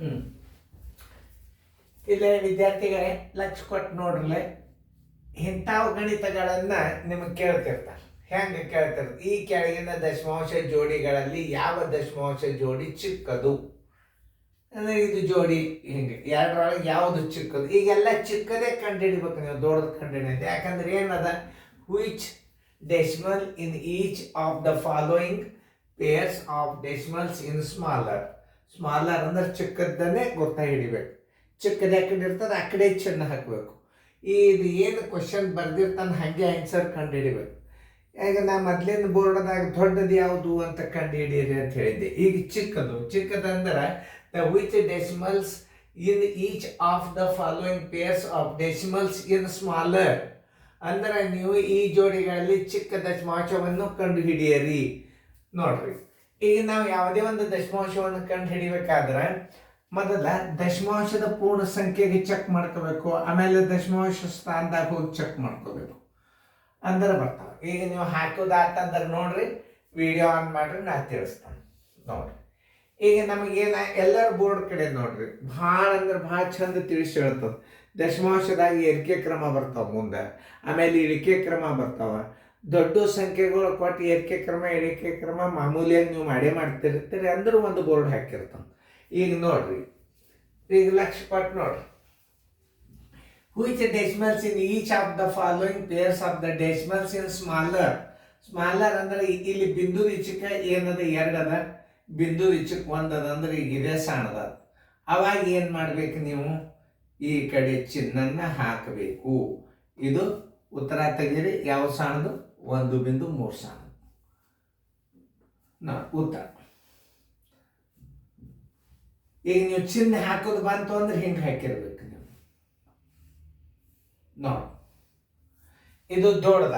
ಹ್ಞೂ ಇಲ್ಲೇ ವಿದ್ಯಾರ್ಥಿಗಳೇ ಲಕ್ಷ ಕೊಟ್ಟು ನೋಡ್ರಲೆ ಇಂಥವು ಗಣಿತಗಳನ್ನು ನಿಮಗೆ ಕೇಳ್ತಿರ್ತಾರೆ. ಹೆಂಗೆ ಕೇಳ್ತಿರ್ತಾರೆ? ಈ ಕೆಳಗಿನ ದಶಮಾಂಶ ಜೋಡಿಗಳಲ್ಲಿ ಯಾವ ದಶಮಾಂಶ ಜೋಡಿ ಚಿಕ್ಕದು ಅಂದರೆ ಇದು ಜೋಡಿ ಹಿಂಗೆ ಎರಡರೊಳಗೆ ಯಾವುದು ಚಿಕ್ಕದು. ಈಗೆಲ್ಲ ಚಿಕ್ಕದೇ ಕಂಡುಹಿಡಿಬೇಕು ನೀವು, ದೊಡ್ಡದು ಕಂಡುಹಿಡಿಯೋದು. ಯಾಕಂದ್ರೆ ಏನದ, which decimal in each of the following pairs of decimals in smaller. Smaller ಅಂದ್ರೆ ಚಿಕ್ಕದನ್ನೇ ಗೊತ್ತಾ ಹಿಡಿಬೇಕು. ಚಿಕ್ಕದ ಯಾಕಡೆ ಇರ್ತದೆ ಆ ಕಡೆ ಚಿನ್ನ ಹಾಕಬೇಕು. ಇದು ಏನು ಕ್ವಶನ್ ಬರ್ದಿರ್ತಾನೆ ಹಾಗೆ ಆನ್ಸರ್ ಕಂಡು ಹಿಡಿಬೇಕು. ಈಗ ನಾ ಮೊದಲಿನ ಬೋರ್ಡ್ದಾಗ ದೊಡ್ಡದು ಯಾವುದು ಅಂತ ಕಂಡು ಹಿಡೀರಿ ಅಂತ ಹೇಳಿದ್ದೆ. ಈಗ ಚಿಕ್ಕದಂದ್ರೆ the which decimals in each of the following pairs of decimals in smaller ಅಂದ್ರೆ ನೀವು ಈ ಜೋಡಿಗಳಲ್ಲಿ ಚಿಕ್ಕ ದಶಮಾಂಶವನ್ನು ಕಂಡು ಹಿಡಿಯಿರಿ. ನೋಡ್ರಿ, ಈಗ ನಾವು ಯಾವುದೇ ಒಂದು ದಶಮಾಂಶವನ್ನು ಕಂಡು ಹಿಡಿಬೇಕಾದ್ರೆ ಮೊದಲ ದಶಮಾಂಶದ ಪೂರ್ಣ ಸಂಖ್ಯೆಗೆ ಚೆಕ್ ಮಾಡ್ಕೋಬೇಕು, ಆಮೇಲೆ ದಶಮಾಂಶ ಸ್ಥಾನದಾಗ ಹೋಗಿ ಚೆಕ್ ಮಾಡ್ಕೋಬೇಕು, ಅಂದ್ರೆ ಬರ್ತಾವೆ. ಈಗ ನೀವು ಹಾಕೋದಾತಂದ್ರೆ ನೋಡ್ರಿ, ವಿಡಿಯೋ ಆನ್ ಮಾಡ್ರಿ, ನಾ ತಿಳಿಸ್ತಾನೆ ನೋಡ್ರಿ. ಈಗ ನಮಗೇನ ಎಲ್ಲರ ಬೋರ್ಡ್ ಕಡೆ ನೋಡ್ರಿ, ಭಾಳ ಅಂದ್ರೆ ಭಾಳ ಚಂದ ತಿಳಿಸಿ ಹೇಳ್ತದೆ. ದಶಮಾಂಶದಾಗ ಏರಿಕೆ ಕ್ರಮ ಬರ್ತಾವ ಮುಂದೆ, ಆಮೇಲೆ ಇಳಿಕೆ ಕ್ರಮ ಬರ್ತಾವ. ದೊಡ್ಡ ಸಂಖ್ಯೆಗಳು ಕೊಟ್ಟು ಏರಿಕೆ ಕ್ರಮ ಇಳಿಕೆ ಕ್ರಮ ಮಾಮೂಲಿಯಾಗಿ ನೀವು ಮಾಡ್ತಿರ್ತೀರಿ ಅಂದ್ರೆ ಒಂದು ಬೋರ್ಡ್ ಹಾಕಿರ್ತಾನೆ. ಈಗ ನೋಡ್ರಿ, ಈಗ ಲಕ್ಷ ಕೊಟ್ಟು ನೋಡ್ರಿ, which decimals in each of the following pairs of the decimals in smaller. Smaller ಅಂದ್ರೆ ಇಲ್ಲಿ ಬಿಂದು ಇಚ್ಚಿಕ ಏನದ 2 ಅದ, ಬಿಂದು ಇಚ್ಚಿಕ್ 1 ಅದ, ಅಂದ್ರೆ ಈಗ ಇದೇ ಸಣ್ಣದ. ಅವಾಗ ಏನು ಮಾಡ್ಬೇಕು ನೀವು, ಈ ಕಡೆ ಚಿಹ್ನನ್ನ ಹಾಕಬೇಕು. ಇದು ಉತ್ತರ ತೆಗೀರಿ. ಯಾವ ಸಣ್ಣದು? 1.3 ಸಣ್ಣದು ಉತ್ತರ. ಈಗ ನೀವು ಚಿಹ್ನೆ ಹಾಕೋದು ಬಂತು ಅಂದ್ರೆ ಹಿಂಗೆ ಹಾಕಿರ್ಬೇಕು ನೀವು. ನೋಡಿ, ಇದು ದೊಡ್ಡದ.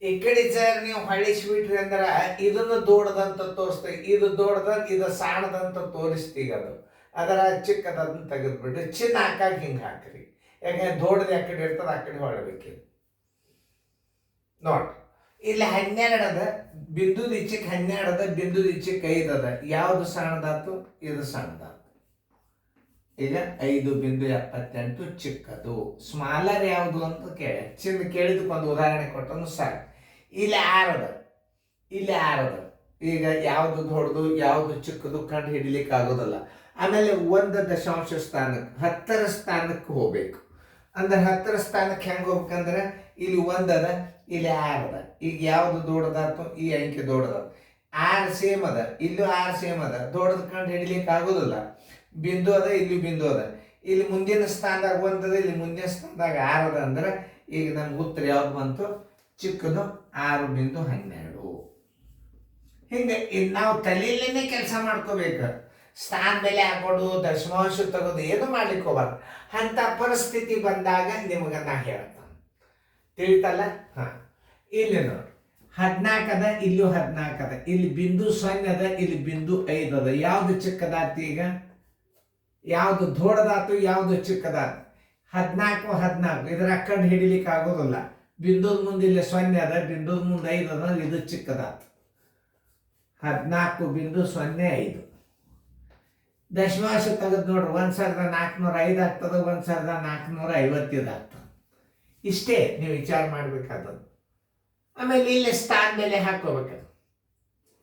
ಈ ಕಡೆ ಸರ್ ನೀವು ಹೊಳಿಸ್ಬಿಟ್ರಿ ಅಂದ್ರೆ ಇದನ್ನು ದೊಡ್ಡದಂತ ತೋರಿಸ್ತೀವಿ, ಇದು ದೊಡ್ಡದ ಇದು ಸಣ್ಣದಂತ ತೋರಿಸ್ತೀಗ. ಅದರ ಚಿಕ್ಕದನ್ನು ತೆಗೆದ್ಬಿಟ್ರಿ, ಚಿನ್ನ ಹಾಕಾಗಿ ಹಿಂಗೆ ಹಾಕ್ರಿ. ಯಾಕಂದ್ರೆ ದೊಡ್ಡದು ಆ ಕಡೆ ಇರ್ತದೆ ಆ ಕಡೆ ಹೊಳಬೇಕು. ನೋಡ್ರಿ, ಇಲ್ಲಿ 12 ಅದ, ಬಿಂದು ಇಚ್ಚಿಕ್ 12 ಅದ, ಬಿಂದು ಇಚ್ಚಿಕ್ 5 ಅದ. ಯಾವುದು ಸಣ್ಣದಾತು? ಇದು ಸಣ್ಣದಾತು. ಈಗ 5.78 ಚಿಕ್ಕದು. ಸ್ಮಾಲರ್ ಯಾವುದು ಅಂತ ಕೇಳಿ ಚಿನ್ನ ಕೇಳಿದಕ್ಕೊಂದು ಉದಾಹರಣೆ ಕೊಟ್ಟನು ಸಾಕು. ಇಲ್ಲಿ 6 ಅದ, ಇಲ್ಲಿ 6 ಅದ. ಈಗ ಯಾವುದು ದೊಡ್ಡದು ಯಾವುದು ಚಿಕ್ಕದು ಕಂಡು ಹಿಡಿಲಿಕ್ಕೆ ಆಗೋದಲ್ಲ. ಆಮೇಲೆ 1 ದಶಾಂಶ ಸ್ಥಾನಕ್ಕೆ 10ರ ಸ್ಥಾನಕ್ಕೆ ಹೋಗ್ಬೇಕು. ಅಂದ್ರೆ 10ರ ಸ್ಥಾನಕ್ಕೆ ಹೆಂಗೆ ಹೋಗ್ಬೇಕಂದ್ರೆ ಇಲ್ಲಿ 1 ಅದ, ಇಲ್ಲಿ 6 ಅದ. ಈಗ ಯಾವುದು ದೊಡ್ಡದಾತು? ಈ ಅಂಕೆ ದೊಡ್ಡದಾತು. 6 ಸೇಮ್ ಅದ, ಇಲ್ಲೂ 6 ಸೇಮ್ ಅದ. ದೊಡ್ಡದು ಕಂಡು ಹಿಡಿಲಿಕ್ಕೆ ಆಗೋದಿಲ್ಲ. ಬಿಂದು ಅದ, ಇಲ್ಲಿ ಬಿಂದು ಅದ. ಇಲ್ಲಿ ಮುಂದಿನ ಸ್ಥಾನದಾಗ 1 ಅದ, ಇಲ್ಲಿ ಮುಂದಿನ ಸ್ಥಾನದಾಗ 6 ಅದ. ಅಂದ್ರೆ ಈಗ ನಮ್ಗೆ ಉತ್ತರ ಯಾವ್ದು ಬಂತು? ಚಿಕ್ಕದು 6.12. ಹಿಂಗೆ ನಾವು ತಲೆಯಲ್ಲೇನೆ ಕೆಲಸ ಮಾಡ್ಕೋಬೇಕು. ಸ್ಥಾನ ಬೆಲೆ ಹಾಕೋದು, ದಶಮಾಂಶ ತಗೋದು ಏನು ಮಾಡ್ಲಿಕ್ಕೆ ಹೋಗ್ಬಾರ್ದು. ಅಂತ ಪರಿಸ್ಥಿತಿ ಬಂದಾಗ ನಿಮಗೆ ನಾ ಹೇಳ್ತಾನೆ, ತಿಳಿತಲ್ಲ? ಹಾಂ, ಇಲ್ಲಿ ನೋಡಿ 14 ಅದ, ಇಲ್ಲೂ 14 ಅದ. ಇಲ್ಲಿ ಬಿಂದು 0 ಅದ, ಇಲ್ಲಿ ಬಿಂದು 5 ಅದ. ಯಾವುದು ಚಿಕ್ಕದಾತು? ಈಗ ಯಾವುದು ದೊಡ್ಡದಾತು ಯಾವುದು ಚಿಕ್ಕದಾತು? 14 ಇದರ ಕಂಡು ಹಿಡಿಲಿಕ್ಕೆ ಆಗೋದಿಲ್ಲ. ಬಿಂದುದ ಮುಂದೆ ಇಲ್ಲಿ 0 ಅದ, ಬಿಂದುದ ಮುಂದೆ 5 ಅದ, ಇದು ಚಿಕ್ಕದಾತು. 14.05. ದಶಮಾಂಶ ತೆಗೆದು ನೋಡ್ರಿ, 1405 ಆಗ್ತದೆ, 1450 ಆಗ್ತದೆ. ಇಷ್ಟೇ ನೀವು ವಿಚಾರ ಮಾಡಬೇಕಾದದ್ದು. ಆಮೇಲೆ ಇಲ್ಲಿ ಸ್ಥಾನ ಬೆಲೆ ಹಾಕೋಬೇಕು.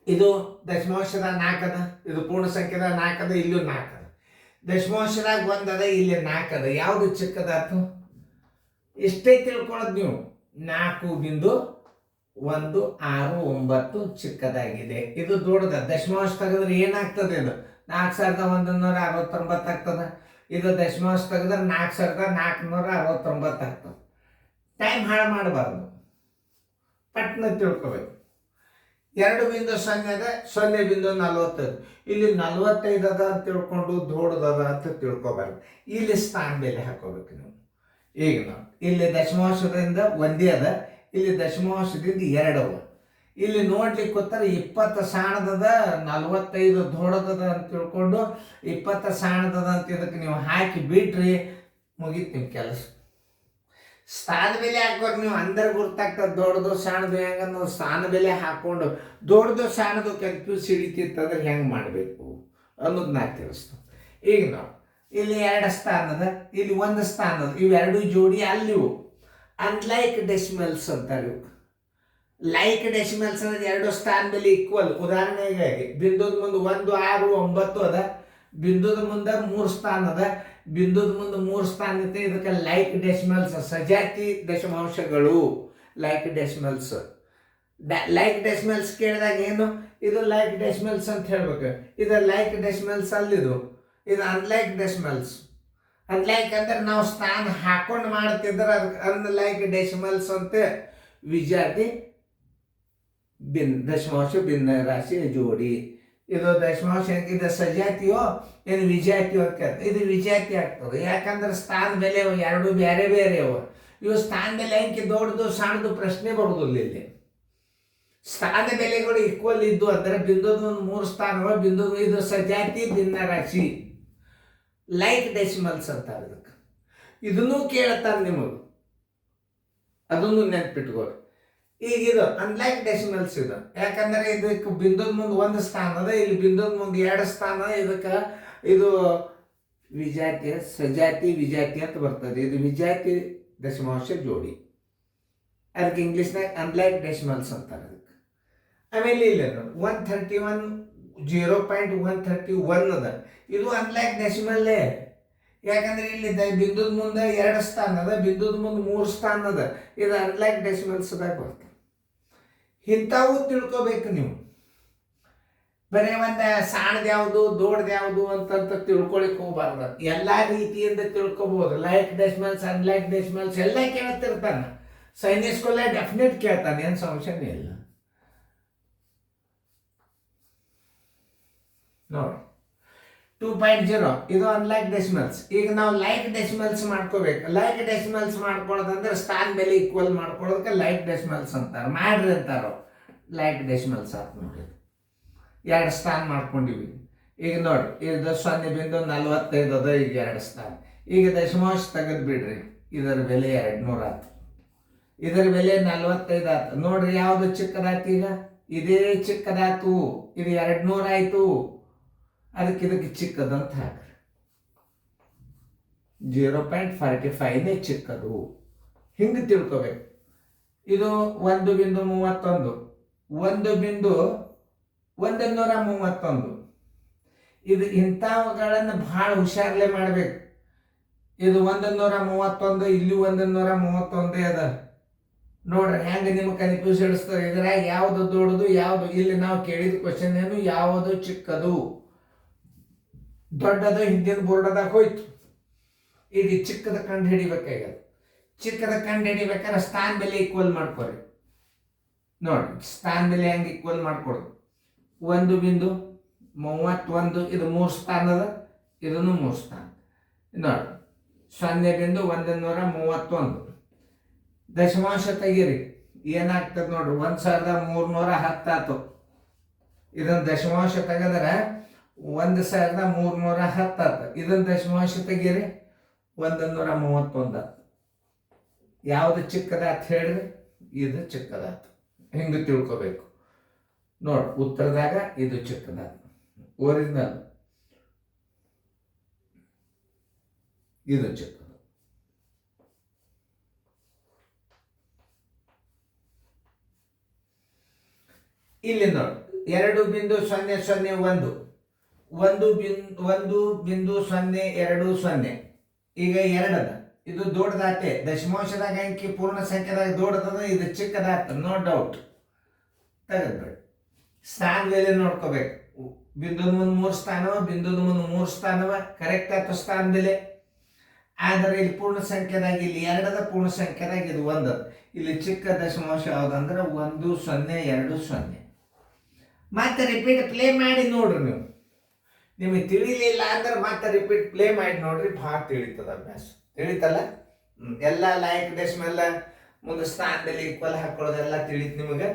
ಇದು ದಶಮಾಂಶದ 4 ಅದ, ಇದು ಪೂರ್ಣ ಸಂಖ್ಯೆದ 4 ಅದ, ಇಲ್ಲೂ 4 ಅದ. ದಶಮಾಂಶದಾಗ 1 ಅದ, ಇಲ್ಲಿ 4 ಅದ. ಯಾವುದು ಚಿಕ್ಕದಾತು? ಇಷ್ಟೇ ತಿಳ್ಕೊಳ್ಳೋದು ನೀವು. 4.169 ಚಿಕ್ಕದಾಗಿದೆ. ಇದು ದೊಡ್ಡದ. ದಶಮಾಂಶ ತೆಗೆದ್ರೆ ಏನಾಗ್ತದೆ? ಇದು 4169 ಆಗ್ತದೆ. ಇದು ದಶಮಾಂಶ ತೆಗೆದ್ರೆ 4469 ಆಗ್ತದೆ. ಟೈಮ್ ಹಾಳು ಮಾಡಬಾರ್ದು, ಪಟ್ನ ತಿಳ್ಕೋಬೇಕು. 2.0 ಅದ, 0.45. ಇಲ್ಲಿ 45 ಅದ ಅಂತ ತಿಳ್ಕೊಂಡು ದೊಡ್ಡದದ ಅಂತ ತಿಳ್ಕೊಬಾರ್ದು. ಇಲ್ಲಿ ಸ್ಥಾನ ಬೆಲೆ ಹಾಕೋಬೇಕು ನೀವು. ಈಗ ನಾವು ಇಲ್ಲಿ ದಶಮಾಂಶದಿಂದ 1 ಅದ, ಇಲ್ಲಿ ದಶಮಾಂಶದಿಂದ 2 ಅವ. ಇಲ್ಲಿ ನೋಡ್ಲಿಕ್ಕೆ ಗೊತ್ತಾರೆ 20 ಸಣ್ಣದದ, 45 ದೊಡ್ಡದದ ಅಂತ ತಿಳ್ಕೊಂಡು 20 ಸಣ್ಣದದ ಅಂತ ಇದಕ್ಕೆ ನೀವು ಹಾಕಿ ಬಿಟ್ರಿ, ಮುಗೀತು ನಿಮ್ಮ ಕೆಲಸ. ಸ್ಥಾನ ಬೆಲೆ ಹಾಕೋರು ನೀವು ಅಂದರೆ ಗುರ್ತಾಗ್ತದೆ ದೊಡ್ಡದು ಸಣ್ಣದು. ಹೆಂಗಂದ್ರೆ ಸ್ಥಾನ ಬೆಲೆ ಹಾಕ್ಕೊಂಡು ದೊಡ್ಡದು ಸಣ್ಣದು ಕನ್ಫ್ಯೂಸ್ ಹಿಡಿತಿತ್ತಂದ್ರೆ ಹೆಂಗೆ ಮಾಡಬೇಕು ಅನ್ನೋದು ನಾ ತಿಳಿಸ್ತು. ಈಗ ನಾವು ಇಲ್ಲಿ 2 ಸ್ಥಾನ ಅದ, ಇಲ್ಲಿ 1 ಸ್ಥಾನ ಅದ, ಇವೆರಡು ಜೋಡಿ ಅಲ್ಲಿವು ಅನ್ಲೈಕ್ ಡೆಸಿಮಲ್ಸ್ ಅಂತಾರೆ ಇವು. ಲೈಕ್ ಡೆಸಿಮಲ್ಸ್ ಅಂದ್ರೆ 2 ಸ್ಥಾನದಲ್ಲಿ ಈಕ್ವಲ್. ಉದಾಹರಣೆಗೆ ಬಿಂದುದ ಮುಂದೆ 1, 6, 9 ಅದ, ಬಿಂದುದ ಮುಂದೆ 3 ಸ್ಥಾನ ಅದ, ಬಿಂದುದ ಮುಂದೆ 3 ಸ್ಥಾನ ಐತೆ. ಇದಕ್ಕೆ ಲೈಕ್ ಡೆಸಿಮಲ್ಸ್, ಸಜಾತಿ ದಶಮಾಂಶಗಳು, ಲೈಕ್ ಡೆಸಿಮಲ್ಸ್. ಲೈಕ್ ಡೆಸಿಮಲ್ಸ್ ಕೇಳಿದಾಗ ಏನು, ಇದು ಲೈಕ್ ಡೆಸಿಮಲ್ಸ್ ಅಂತ ಹೇಳ್ಬೇಕು. ಇದು ಲೈಕ್ ಡೆಸಿಮಲ್ಸ್ ಅಲ್ಲಿದು, ಇದು ಅನ್ಲೈಕ್ ಡೆಸಿಮಲ್ಸ್. ಅನ್ಲೈಕ್ ಅಂದ್ರೆ ನಾವು ಸ್ಥಾನ ಹಾಕೊಂಡು ಮಾಡ್ತಿದ್ರೆ ಅದಕ್ಕೆ ಅನ್ಲೈಕ್ ಡೆಸಿಮಲ್ಸ್ ಅಂತ. ವಿಜಾತಿ ದಶಮಾಂಶ ಭಿನ್ನ ರಾಶಿ ಜೋಡಿ. ಇದು ದಶಮಾಂಶ, ಇದು ಸಜಾತಿಯೋ ಏನು ವಿಜಾತಿಯೋ ಅಂತ ಕೇಳ್ತಾರೆ. ಇದು ವಿಜಾತಿ ಆಗ್ತದೆ, ಯಾಕಂದ್ರೆ ಸ್ಥಾನ ಬೆಲೆ ಎರಡು ಬೇರೆ ಬೇರೆ ಅವ. ಇವು ಸ್ಥಾನ ಬೆಲೆ ಅಂಕಿ ದೊಡ್ಡದು ಸಣ್ಣದು ಪ್ರಶ್ನೆ ಬರೋದಿಲ್ಲ ಇಲ್ಲಿ. ಸ್ಥಾನ ಬೆಲೆಗಳು ಈಕ್ವಲ್ ಇದ್ದು ಅಂದ್ರೆ ಬಿಂದುದ ಒಂದು 3 ಸ್ಥಾನವ, ಬಿಂದು ಇದು ಸಜಾತಿ ಭಿನ್ನ ರಾಶಿ, ಲೈಕ್ ಡೆಸಿಮಲ್ಸ್ ಅಂತಾರೆ ಇದಕ್ಕೆ. ಇದನ್ನು ಕೇಳ್ತಾರೆ ನಿಮಗೆ, ಅದನ್ನು ನೆನ್ಪಿಟ್ಕೋರಿ. ಈಗ ಇದು ಅನ್ಲೈಕ್ ಡೆಸಿಮಲ್ಸ್ ಇದು, ಯಾಕಂದ್ರೆ ಇದಕ್ಕೆ ಬಿಂದುದ ಮುಂದೆ 1 ಸ್ಥಾನ ಅದ, ಇಲ್ಲಿ ಬಿಂದುದ ಮುಂದೆ 2 ಸ್ಥಾನ. ಇದಕ್ಕೆ ಇದು ವಿಜಾತಿ, ಸಜಾತಿ ವಿಜಾತಿ ಅಂತ ಬರ್ತದೆ. ಇದು ವಿಜಾತಿ ದಶಮಾಂಶ ಜೋಡಿ, ಅದಕ್ಕೆ ಇಂಗ್ಲೀಷ್ನಾಗ ಅನ್ಲೈಕ್ ಡೆಸಿಮಲ್ಸ್ ಅಂತಾರೆ ಅದಕ್ಕೆ. ಆಮೇಲೆ ಇಲ್ಲ 131 0.131 ಅದ, ಇದು ಅನ್ಲೈಕ್ ಡೆಸಿಮಲ್ಲೇ. ಯಾಕಂದ್ರೆ ಇಲ್ಲಿ ಬಿಂದುದ ಮುಂದೆ 2 ಸ್ಥಾನ ಅದ, ಬಿಂದುದ ಮುಂದೆ 3 ಸ್ಥಾನ ಅದ, ಇದು ಅನ್ಲೈಕ್ ಡೆಸಿಮಲ್ಸ್ದಾಗ ಬರ್ತದೆ. ಇಂಥವು ತಿಳ್ಕೊಬೇಕು ನೀವು. ಬರೀ ಒಂದು ಸಣ್ಣದು ಯಾವುದು ದೊಡ್ಡದು ಯಾವುದು ಅಂತಂತ ತಿಳ್ಕೊಳಿಕ್ ಹೋಗ್ಬಾರ್ದು. ಎಲ್ಲ ರೀತಿಯಿಂದ ತಿಳ್ಕೊಬೋದು. ಲೈಕ್ ಡೆಸಿಮಲ್ಸ್, ಅನ್ಲೈಕ್ ಡೆಸಿಮಲ್ಸ್ ಎಲ್ಲ ಕೇಳ್ತಿರ್ತಾನೆ. ಸೈನ್ಸ್ ಸ್ಕೂಲ್ ಡೆಫಿನೆಟ್ ಕೇಳ್ತಾನೆ, ಏನು ಸಮಸ್ಯೆನೇ ಇಲ್ಲ. ನೋಡಿ 2.0 ಇದು ಅನ್ಲೈಕ್ ಡೆಸಿಮಲ್ಸ್. ಈಗ ನಾವು ಲೈಕ್ ಡೆಸಿಮಲ್ಸ್ ಮಾಡ್ಕೋಬೇಕು. ಲೈಕ್ ಡೆಸಿಮಲ್ಸ್ ಮಾಡ್ಕೊಳ್ಳೋದಂದ್ರೆ ಸ್ಥಾನ ಬೆಲೆ ಈಕ್ವಲ್ ಮಾಡ್ಕೊಳ್ಳೋದಕ್ಕೆ ಲೈಕ್ ಡೆಸಿಮಲ್ಸ್ ಅಂತಾರೆ. ಮಾಡ್ರಿ ಅಂತಾರೋ ಲೈಕ್ ಡೆಸಿಮಲ್ಸ್ ಆತ. ನೋಡಿ 2 ಸ್ಥಾನ ಮಾಡ್ಕೊಂಡಿವಿ. ಈಗ ನೋಡಿ ಇದು 0.45 ಅದ, ಈಗ 2 ಸ್ಥಾನ. ಈಗ ದಶಮಾಂಶ ತೆಗೆದು ಬಿಡ್ರಿ, ಇದರ ಬೆಲೆ 200 ಆಯ್ತು, ಇದರ ಬೆಲೆ 45 ಆಯ್ತು. ನೋಡ್ರಿ ಯಾವುದು ಚಿಕ್ಕದಾಯ್ತು, ಈಗ ಇದೇ ಚಿಕ್ಕದಾಯ್ತು, ಇದು 200 ಆಯ್ತು. ಅದಕ್ಕೆ ಇದಕ್ಕೆ ಚಿಕ್ಕದಂತ ಹಾಕ್ರಿ. 0.45ನೇ ಚಿಕ್ಕದು. ಹಿಂಗೆ ತಿಳ್ಕೊಬೇಕು. ಇದು 1.31, 1.131. ಇದು ಇಂಥವುಗಳನ್ನು ಭಾಳ ಹುಷಾರಲ್ಲೇ ಮಾಡಬೇಕು. ಇದು 131, ಇಲ್ಲಿ 131 ಅದ. ನೋಡ್ರಿ ಹೆಂಗೆ ನಿಮ್ಗೆ ಕನ್ಫ್ಯೂಸ್ ಹಿಡಿಸ್ತಾರೆ. ಇದ್ರಾಗ ಯಾವುದು ದೊಡ್ಡದು ಯಾವುದು, ಇಲ್ಲಿ ನಾವು ಕೇಳಿದ ಕ್ವಶನ್ ಏನು, ಯಾವುದು ಚಿಕ್ಕದು ದೊಡ್ಡದು ಹಿಂದಿನ ಬೋರ್ಡದಾಗ ಹೋಯ್ತು. ಈಗ ಚಿಕ್ಕದ ಕಂಡು ಹಿಡಿಬೇಕಾಗ್ಯದ. ಚಿಕ್ಕದ ಕಂಡು ಹಿಡಿಬೇಕಾದ್ರೆ ಸ್ಥಾನ ಬೆಲೆ ಈಕ್ವಲ್ ಮಾಡ್ಕೊರಿ. ನೋಡಿ ಸ್ಥಾನ ಬೆಲೆ ಹೆಂಗೆ ಈಕ್ವಲ್ ಮಾಡ್ಕೊಡ್ದು. 1.31 ಇದು 3 ಸ್ಥಾನದ, ಇದನ್ನು 3 ಸ್ಥಾನ. ನೋಡಿ 0.131 ದಶಮಾಂಶ ತೆಗೀರಿ, ಏನಾಗ್ತದೆ ನೋಡ್ರಿ. 1310 ಆಯ್ತು. ಇದನ್ನು ದಶಮಾಂಶ ತೆಗೆದ್ರೆ 1310 ಆಯ್ತು. ಇದನ್ನು ದಶಮಾಂಶ ತೆಗೀರಿ 131 ಆಯ್ತು. ಯಾವುದು ಚಿಕ್ಕದಾತ್ ಹೇಳ್ರಿ, ಇದು ಚಿಕ್ಕದಾಯ್ತು. ಹಿಂಗೆ ತಿಳ್ಕೊಬೇಕು. ನೋಡಿ ಉತ್ತರದಾಗ ಇದು ಚಿಕ್ಕದಾಯ್ತು, ಒರಿಜಿನಲ್ ಇದು ಚಿಕ್ಕದು. ಇಲ್ಲಿ ನೋಡಿ 2.001 1.020. ಈಗ 2 ಅದ, ಇದು ದೊಡ್ಡದಾತೆ. ದಶಮಾಂಶದಾಗ ಅಂಕಿ ಪೂರ್ಣ ಸಂಖ್ಯೆದಾಗ ದೊಡ್ಡದ, ಇದು ಚಿಕ್ಕದಾತ, ನೋ ಡೌಟ್. ತೆಗೆದ್ಬೇಡಿ. ಸ್ಥಾನ ಬೆಲೆ ನೋಡ್ಕೋಬೇಕು. ಬಿಂದುದ ಮುಂದೆ 3 ಸ್ಥಾನವ, ಬಿಂದುದ ಮುಂದೆ 3 ಸ್ಥಾನವ, ಕರೆಕ್ಟ್ ಆಯ್ತು ಸ್ಥಾನ ಬೆಲೆ. ಆದರೆ ಇಲ್ಲಿ ಪೂರ್ಣ ಸಂಖ್ಯೆದಾಗ ಇಲ್ಲಿ 2 ಅದ, ಪೂರ್ಣ ಸಂಖ್ಯೆದಾಗ ಇದು 1 ಅದ. ಇಲ್ಲಿ ಚಿಕ್ಕ ದಶಮಾಂಶ ಯಾವುದಂದ್ರೆ 1020. ಮತ್ತೆ ರಿಪೀಟ್ ಪ್ಲೇ ಮಾಡಿ ನೋಡ್ರಿ. ನಿಮಗೆ ತಿಳಿಲಿಲ್ಲ ಅಂದ್ರೆ ಮತ್ತೆ ರಿಪೀಟ್ ಪ್ಲೇ ಮಾಡಿ ನೋಡ್ರಿ, ಭಾಳ ತಿಳಿತದ ಅಭ್ಯಾಸ. ತಿಳಿತಲ್ಲ? ಎಲ್ಲ ಲೈಕ್ ಡೆಸಿಮಲ್ ಮುಂದೆ ಸ್ಥಾನ ಬೆಲೆ ಈಕ್ವಲ್ ಹಾಕೊಳ್ಳೋದೆಲ್ಲ ತಿಳಿತು ನಿಮಗೆ.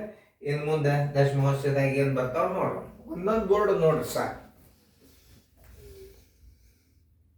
ಇನ್ನು ಮುಂದೆ ದಶಮಾಂಶದಾಗ ಏನು ಬರ್ತಾವ ನೋಡ್ರಿ, ಒಂದೊಂದು ಬೋರ್ಡ್ ನೋಡ್ರಿ ಸಾಕು.